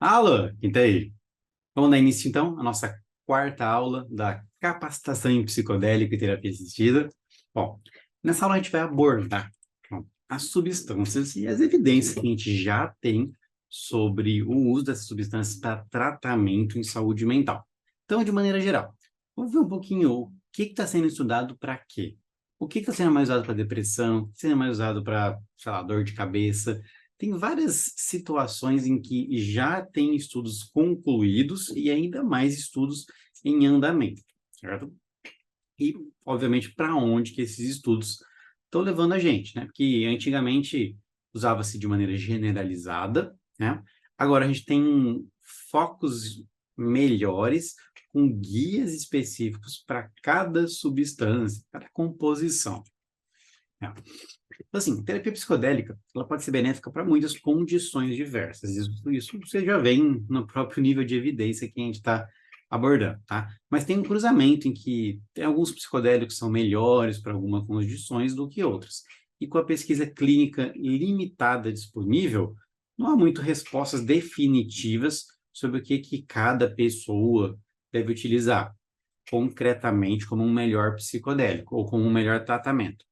Alô, quem tá aí? Vamos dar início, então, à nossa quarta aula da capacitação em psicodélico e terapia assistida. Bom, nessa aula a gente vai abordar as substâncias e as evidências que a gente já tem sobre o uso dessas substâncias para tratamento em saúde mental. Então, de maneira geral, vamos ver um pouquinho o que está sendo estudado para quê? O que está sendo mais usado para depressão? O que está sendo mais usado para, sei lá, dor de cabeça? Tem várias situações em que já tem estudos concluídos e ainda mais estudos em andamento, certo? E, obviamente, para onde que esses estudos estão levando a gente, né? Porque antigamente usava-se de maneira generalizada, né? Agora a gente tem focos melhores com guias específicos para cada substância, cada composição, né? Então, assim, terapia psicodélica, ela pode ser benéfica para muitas condições diversas. Isso você já vem no próprio nível de evidência que a gente está abordando, tá? Mas tem um cruzamento em que tem alguns psicodélicos que são melhores para algumas condições do que outros. E com a pesquisa clínica limitada disponível, não há muito respostas definitivas sobre o que cada pessoa deve utilizar concretamente como um melhor psicodélico ou como um melhor tratamento.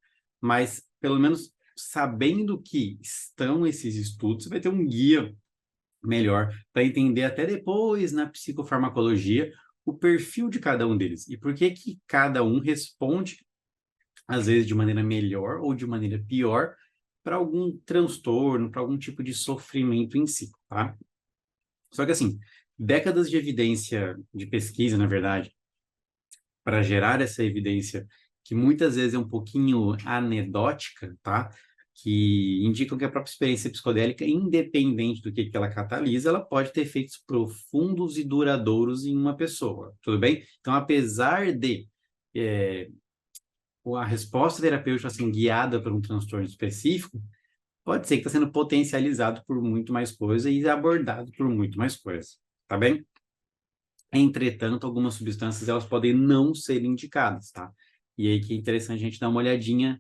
Mas, pelo menos sabendo que estão esses estudos, você vai ter um guia melhor para entender até depois na psicofarmacologia o perfil de cada um deles e por que que cada um responde, às vezes de maneira melhor ou de maneira pior, para algum transtorno, para algum tipo de sofrimento em si, tá? Só que assim, décadas de evidência de pesquisa, na verdade, para gerar essa evidência que muitas vezes é um pouquinho anedótica, tá? Que indicam que a própria experiência psicodélica, independente do que ela catalisa, ela pode ter efeitos profundos e duradouros em uma pessoa, tudo bem? Então, apesar de é, a resposta terapêutica assim, guiada por um transtorno específico, pode ser que está sendo potencializado por muito mais coisa e abordado por muito mais coisa, tá bem? Entretanto, algumas substâncias elas podem não ser indicadas, tá? E aí que é interessante a gente dar uma olhadinha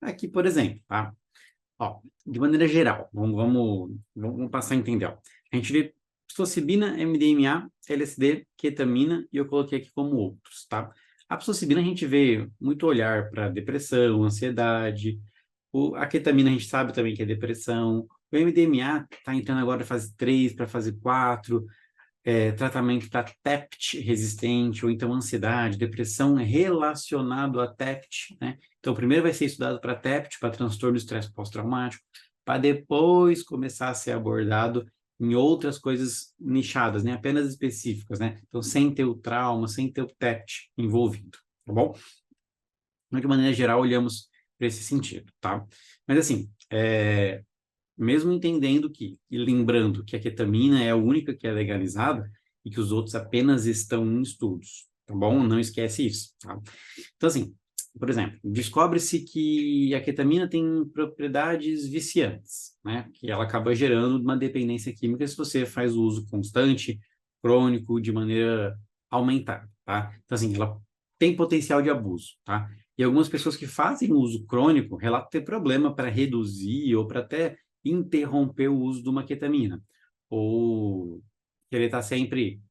aqui, por exemplo, tá? Ó, de maneira geral, vamos passar a entender, ó. A gente vê psilocibina, MDMA, LSD, ketamina e eu coloquei aqui como outros, tá? A psilocibina a gente vê muito olhar para depressão, ansiedade. A ketamina a gente sabe também que é depressão. O MDMA está entrando agora na fase 3 para fase 4, tratamento para TEPT resistente, ou então ansiedade, depressão relacionado a TEPT, né? Então, primeiro vai ser estudado para TEPT, para transtorno de estresse pós-traumático, para depois começar a ser abordado em outras coisas nichadas, né? Apenas específicas, né? Então, sem ter o trauma, sem ter o TEPT envolvido, tá bom? Mas, de maneira geral, olhamos para esse sentido, tá? Mas, assim, mesmo entendendo que, e lembrando que a ketamina é a única que é legalizada e que os outros apenas estão em estudos, tá bom? Não esquece isso, tá? Então, assim, por exemplo, descobre-se que a ketamina tem propriedades viciantes, né? Que ela acaba gerando uma dependência química se você faz o uso constante, crônico, de maneira aumentada, tá? Então, assim, ela tem potencial de abuso, tá? E algumas pessoas que fazem uso crônico relatam ter problema para reduzir ou para até interromper o uso de uma ketamina, ou querer estar sempre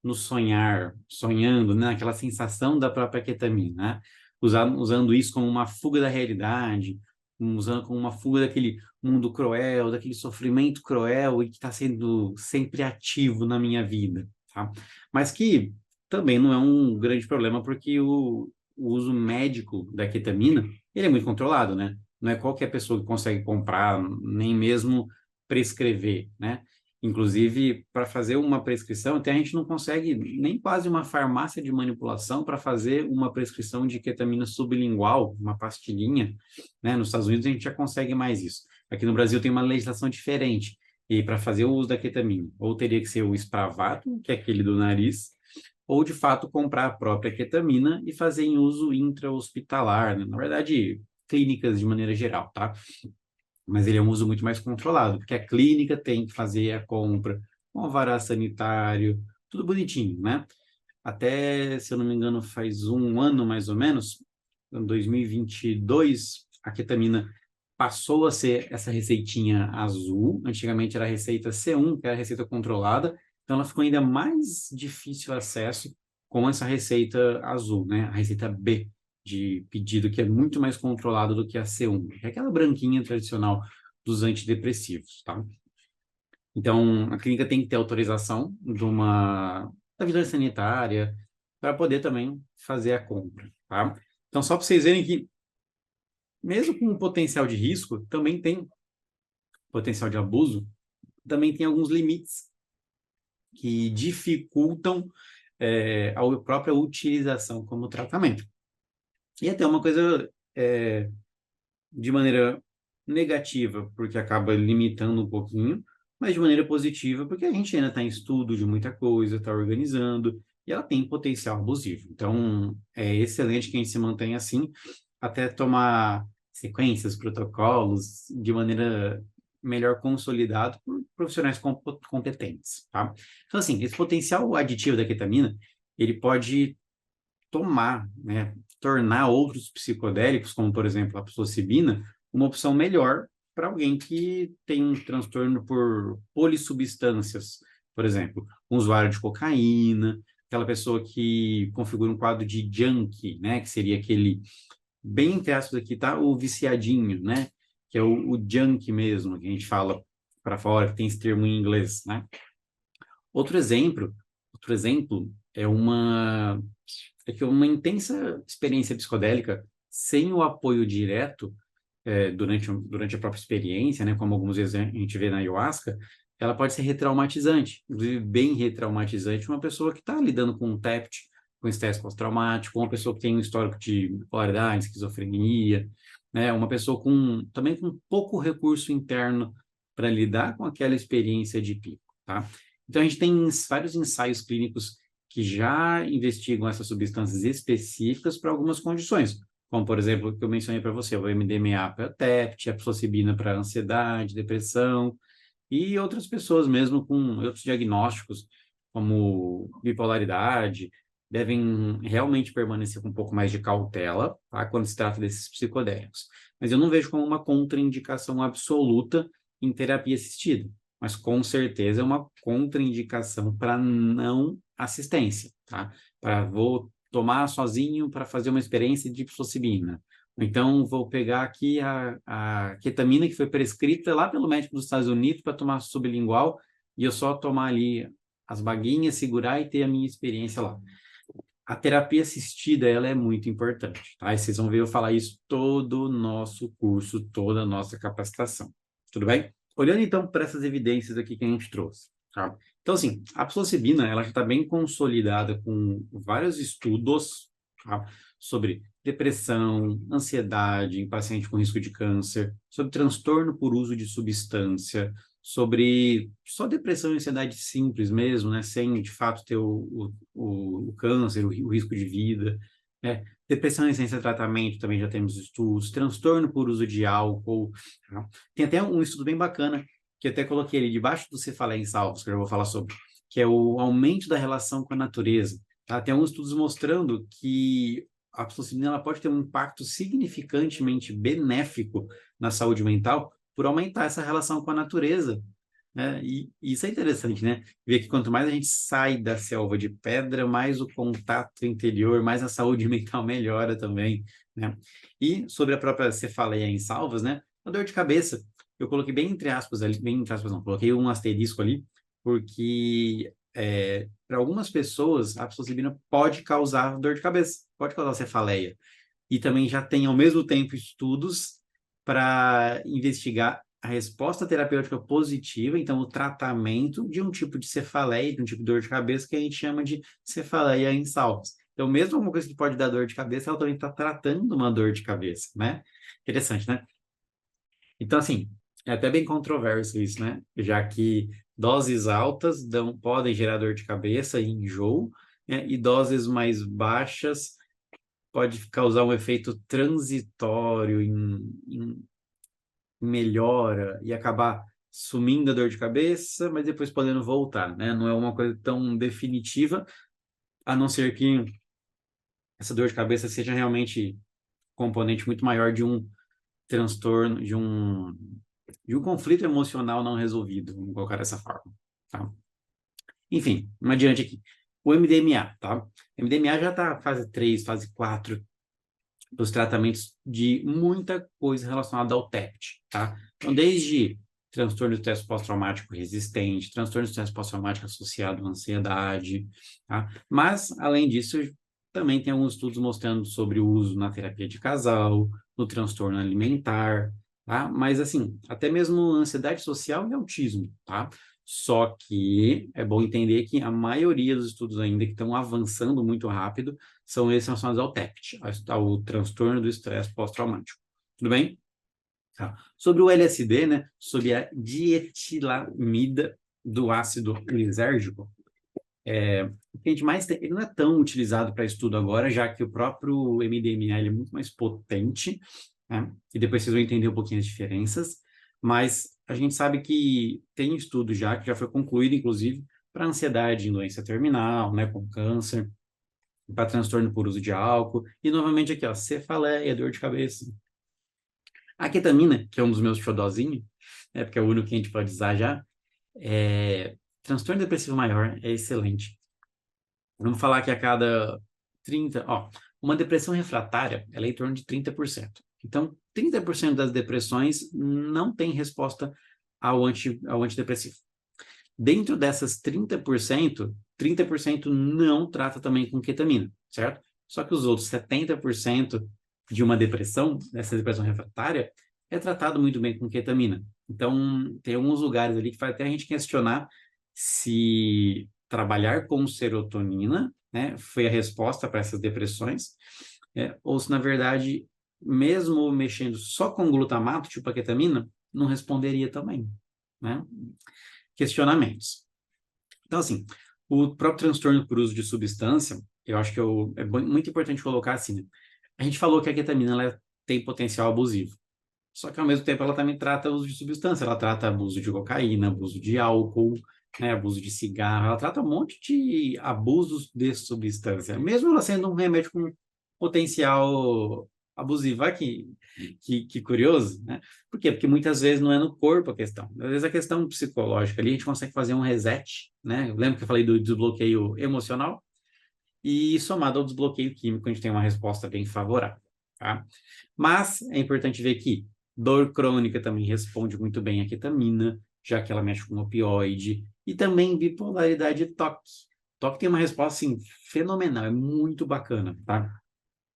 no sonhar, sonhando, né? Aquela sensação da própria ketamina, né? Usando isso como uma fuga da realidade, usando como uma fuga daquele mundo cruel, daquele sofrimento cruel e que está sendo sempre ativo na minha vida, tá? Mas que também não é um grande problema porque o uso médico da ketamina, ele é muito controlado, né? Não é qualquer pessoa que consegue comprar, nem mesmo prescrever, né? Inclusive, para fazer uma prescrição, até a gente não consegue nem quase uma farmácia de manipulação para fazer uma prescrição de ketamina sublingual, uma pastilhinha, né? Nos Estados Unidos a gente já consegue mais isso. Aqui no Brasil tem uma legislação diferente. E para fazer o uso da ketamina, ou teria que ser o Spravato, que é aquele do nariz, ou de fato comprar a própria ketamina e fazer em uso intra-hospitalar, né? Na verdade, clínicas de maneira geral, tá? Mas ele é um uso muito mais controlado, porque a clínica tem que fazer a compra com alvará sanitário, tudo bonitinho, né? Até, se eu não me engano, faz um ano mais ou menos, em 2022, a ketamina passou a ser essa receitinha azul. Antigamente era a receita C1, que era a receita controlada. Então, ela ficou ainda mais difícil acesso com essa receita azul, né? A receita B de pedido, que é muito mais controlada do que a C1, que é aquela branquinha tradicional dos antidepressivos, tá? Então, a clínica tem que ter autorização da vigilância sanitária para poder também fazer a compra, tá? Então, só para vocês verem que, mesmo com o potencial de risco, também tem potencial de abuso, também tem alguns limites que dificultam a própria utilização como tratamento. E até uma coisa de maneira negativa, porque acaba limitando um pouquinho, mas de maneira positiva, porque a gente ainda está em estudo de muita coisa, está organizando, e ela tem potencial abusivo. Então, é excelente que a gente se mantenha assim, até tomar sequências, protocolos, de maneira melhor consolidado por profissionais competentes, tá? Então, assim, esse potencial aditivo da ketamina, ele pode tomar, né, tornar outros psicodélicos, como por exemplo a psilocibina, uma opção melhor para alguém que tem um transtorno por polissubstâncias, por exemplo, um usuário de cocaína, aquela pessoa que configura um quadro de junkie, né, que seria aquele, bem entre aspas aqui, tá, o viciadinho, né, que é o junkie mesmo, que a gente fala para fora, que tem esse termo em inglês, né. Outro exemplo, é que uma intensa experiência psicodélica sem o apoio direto durante a própria experiência, né, como algumas vezes a gente vê na ayahuasca, ela pode ser retraumatizante, inclusive bem retraumatizante, uma pessoa que está lidando com um TEPT, com estresse pós-traumático, uma pessoa que tem um histórico de bipolaridade, esquizofrenia, né, uma pessoa também com pouco recurso interno para lidar com aquela experiência de pico, tá? Então, a gente tem vários ensaios clínicos que já investigam essas substâncias específicas para algumas condições, como, por exemplo, o que eu mencionei para você, o MDMA para TEPT, a psilocibina para ansiedade, depressão, e outras pessoas mesmo com outros diagnósticos, como bipolaridade, devem realmente permanecer com um pouco mais de cautela, tá, quando se trata desses psicodélicos. Mas eu não vejo como uma contraindicação absoluta em terapia assistida, mas com certeza é uma contraindicação para não assistência, tá? Para vou tomar sozinho para fazer uma experiência de psilocibina. Então, vou pegar aqui a ketamina que foi prescrita lá pelo médico dos Estados Unidos para tomar sublingual e eu só tomar ali as baguinhas, segurar e ter a minha experiência lá. A terapia assistida, ela é muito importante, tá? E vocês vão ver eu falar isso todo o nosso curso, toda a nossa capacitação. Tudo bem? Olhando então para essas evidências aqui que a gente trouxe, tá? Então, assim, a psilocibina, ela já está bem consolidada com vários estudos, tá, sobre depressão, ansiedade em paciente com risco de câncer, sobre transtorno por uso de substância, sobre só depressão e ansiedade simples mesmo, né, sem de fato ter o câncer, o risco de vida, né? Depressão sem tratamento também já temos estudos, transtorno por uso de álcool, tá? Tem até um estudo bem bacana, que eu até coloquei ali debaixo do Cefaleia em Salvos, que eu já vou falar sobre, que é o aumento da relação com a natureza, tá? Tem alguns estudos mostrando que a psilocibina ela pode ter um impacto significantemente benéfico na saúde mental por aumentar essa relação com a natureza, né? E isso é interessante, né? Ver que quanto mais a gente sai da selva de pedra, mais o contato interior, mais a saúde mental melhora também, né? E sobre a própria cefaleia em salvas, né? A dor de cabeça, eu coloquei bem entre aspas ali, bem entre aspas não, coloquei um asterisco ali, porque para algumas pessoas a psilocibina pode causar dor de cabeça, pode causar cefaleia. E também já tem, ao mesmo tempo, estudos para investigar a resposta terapêutica positiva, então o tratamento de um tipo de cefaleia, de um tipo de dor de cabeça que a gente chama de cefaleia em salvos. Então, mesmo uma coisa que pode dar dor de cabeça, ela também está tratando uma dor de cabeça, né? Interessante, né? Então, assim, é até bem controverso isso, né? Já que doses altas podem gerar dor de cabeça e enjoo, né? E doses mais baixas pode causar um efeito transitório em melhora e acabar sumindo a dor de cabeça, mas depois podendo voltar, né? Não é uma coisa tão definitiva, a não ser que essa dor de cabeça seja realmente componente muito maior transtorno, de um conflito emocional não resolvido, vamos colocar dessa forma, tá? Enfim, vamos adiante aqui. O MDMA, tá? O MDMA já está fase 3, fase 4 dos tratamentos de muita coisa relacionada ao TEPT, tá? Então, desde transtorno de estresse pós-traumático resistente, transtorno de estresse pós-traumático associado à ansiedade, tá? Mas, além disso, também tem alguns estudos mostrando sobre o uso na terapia de casal, no transtorno alimentar, tá? Mas, assim, até mesmo ansiedade social e autismo, tá? Só que é bom entender que a maioria dos estudos ainda que estão avançando muito rápido são esses relacionados ao TEPT, ao transtorno do estresse pós-traumático. Tudo bem? Tá. Sobre o LSD, né? Sobre a dietilamida do ácido lisérgico, o que a gente mais tem, ele não é tão utilizado para estudo agora, já que o próprio MDMA ele é muito mais potente, né? E depois vocês vão entender um pouquinho as diferenças, mas a gente sabe que tem estudo já, que já foi concluído, inclusive, para ansiedade em doença terminal, né, com câncer, para transtorno por uso de álcool, e novamente aqui, ó, cefaleia, dor de cabeça. A ketamina, que é um dos meus xodozinhos, né, porque é o único que a gente pode usar já, transtorno depressivo maior é excelente. Vamos falar que a cada 30, ó, uma depressão refratária, ela é em torno de 30%. Então, 30% das depressões não tem resposta ao antidepressivo. Dentro dessas 30% não trata também com ketamina, certo? Só que os outros 70% de uma depressão, dessa depressão refratária, é tratado muito bem com ketamina. Então, tem alguns lugares ali que faz até a gente questionar se trabalhar com serotonina, né, foi a resposta para essas depressões, ou se, na verdade, mesmo mexendo só com glutamato, tipo a ketamina, não responderia também, né? Questionamentos. Então, assim, o próprio transtorno por uso de substância, eu acho que muito importante colocar assim, né? A gente falou que a ketamina ela tem potencial abusivo, só que ao mesmo tempo ela também trata uso de substância, ela trata abuso de cocaína, abuso de álcool, né, abuso de cigarro, ela trata um monte de abusos de substância, mesmo ela sendo um remédio com potencial abusivo. Olha que curioso, né? Por quê? Porque muitas vezes não é no corpo a questão. Às vezes a questão psicológica ali, a gente consegue fazer um reset, né? Eu lembro que eu falei do desbloqueio emocional e somado ao desbloqueio químico, a gente tem uma resposta bem favorável, tá? Mas é importante ver que dor crônica também responde muito bem à ketamina, já que ela mexe com opioide, e também bipolaridade e toque. Toque tem uma resposta, assim, fenomenal, é muito bacana, tá?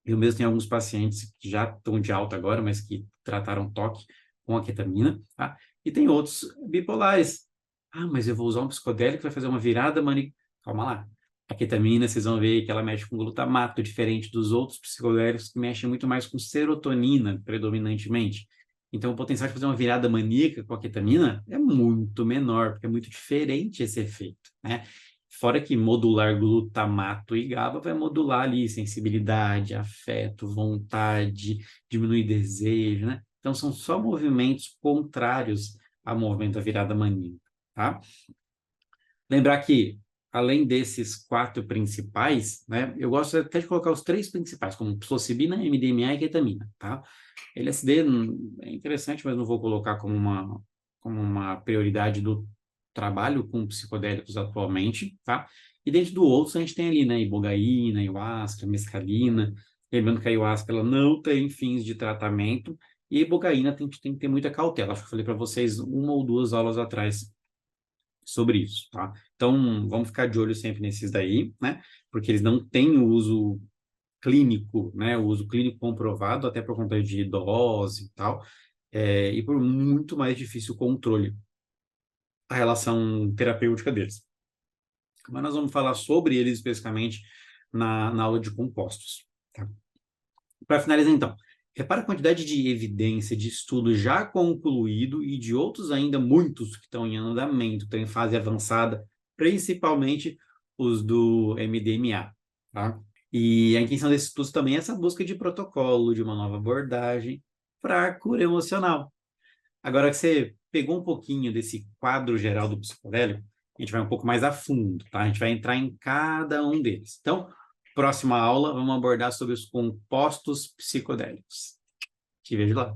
Eu mesmo tenho alguns pacientes que já estão de alta agora, mas que trataram toque com a ketamina, tá? E tem outros bipolares. Ah, mas eu vou usar um psicodélico que vai fazer uma virada, mano. Calma lá. A ketamina, vocês vão ver que ela mexe com glutamato, diferente dos outros psicodélicos que mexem muito mais com serotonina, predominantemente. Então, o potencial de fazer uma virada maníaca com a ketamina é muito menor, porque é muito diferente esse efeito, né? Fora que modular glutamato e GABA vai modular ali sensibilidade, afeto, vontade, diminuir desejo, né? Então, são só movimentos contrários ao movimento da virada maníaca, tá? Lembrar que, além desses 4 principais, né? Eu gosto até de colocar os 3 principais, como psilocibina, MDMA e ketamina, tá? LSD é interessante, mas não vou colocar como uma prioridade do trabalho com psicodélicos atualmente, tá? E dentro do outro a gente tem ali, né, ibogaína, ayahuasca, mescalina. Lembrando que a ayahuasca ela não tem fins de tratamento e a ibogaína tem que ter muita cautela. Acho que eu falei para vocês 1 ou 2 aulas atrás sobre isso, tá? Então, vamos ficar de olho sempre nesses daí, né? Porque eles não têm o uso clínico, né? O uso clínico comprovado, até por conta de dose e tal, e por muito mais difícil controle a relação terapêutica deles. Mas nós vamos falar sobre eles especificamente na aula de compostos. Tá? Para finalizar, então, repara a quantidade de evidência, de estudo já concluído e de outros ainda muitos que estão em andamento, estão em fase avançada, principalmente os do MDMA. Tá? E a intenção desses estudos também é essa busca de protocolo, de uma nova abordagem para a cura emocional. Agora que você pegou um pouquinho desse quadro geral do psicodélico, a gente vai um pouco mais a fundo, tá? A gente vai entrar em cada um deles. Então, próxima aula, vamos abordar sobre os compostos psicodélicos. Te vejo lá.